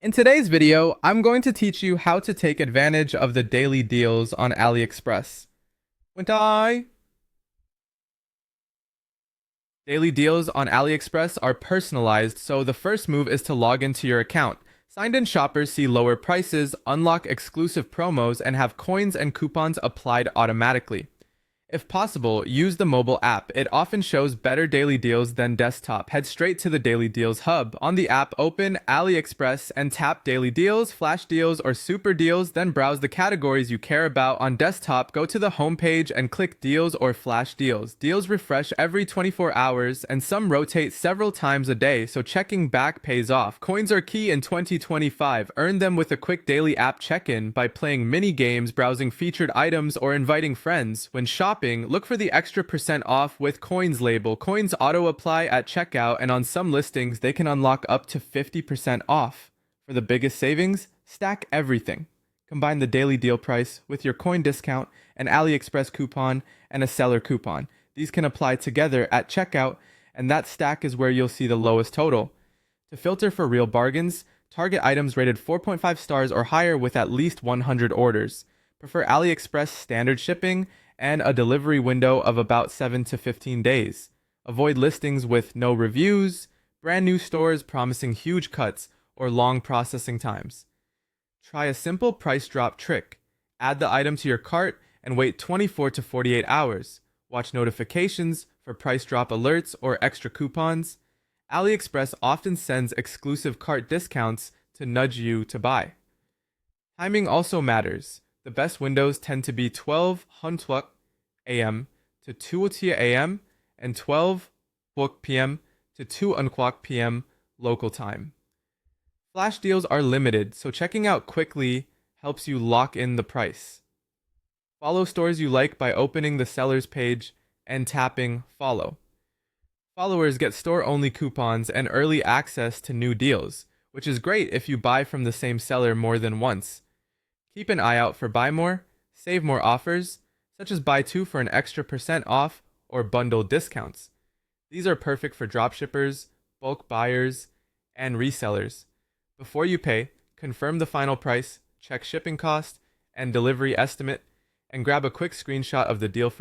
In today's video, I'm going to teach you how to take advantage of the daily deals on AliExpress. Went I? Daily deals on AliExpress are personalized, so the first move is to log into your account. Signed-in shoppers see lower prices, unlock exclusive promos, and have coins and coupons applied automatically. If possible, use the mobile app. It often shows better daily deals than desktop. Head straight to the Daily Deals hub. On the app, open AliExpress and tap Daily Deals, Flash Deals, or Super Deals, then browse the categories you care about. On desktop, go to the home page and click Deals or Flash Deals. Deals refresh every 24 hours, and some rotate several times a day, so checking back pays off. Coins are key in 2025. Earn them with a quick daily app check-in by playing mini games, browsing featured items, or inviting friends. When shopping, look for the extra % off with coins label. Coins auto apply at checkout, and on some listings, they can unlock up to 50% off. For the biggest savings, stack everything. Combine the daily deal price with your coin discount, an AliExpress coupon, and a seller coupon. These can apply together at checkout, and that stack is where you'll see the lowest total. To filter for real bargains, target items rated 4.5 stars or higher with at least 100 orders. Prefer AliExpress standard shipping and a delivery window of about 7 to 15 days. Avoid listings with no reviews, brand new stores promising huge cuts, or long processing times. Try a simple price drop trick. Add the item to your cart and wait 24 to 48 hours. Watch notifications for price drop alerts or extra coupons. AliExpress often sends exclusive cart discounts to nudge you to buy. Timing also matters. The best windows tend to be 12 Huntuck a.m. to 2 a.m. and 12 p.m. to 2 p.m. local time. Flash deals are limited, so checking out quickly helps you lock in the price. Follow stores you like by opening the seller's page and tapping follow. Followers get store-only coupons and early access to new deals, which is great if you buy from the same seller more than once. Keep an eye out for buy more, save more offers, such as buy 2 for an extra % off or bundle discounts. These are perfect for dropshippers, bulk buyers, and resellers. Before you pay, confirm the final price, check shipping cost and delivery estimate, and grab a quick screenshot of the deal for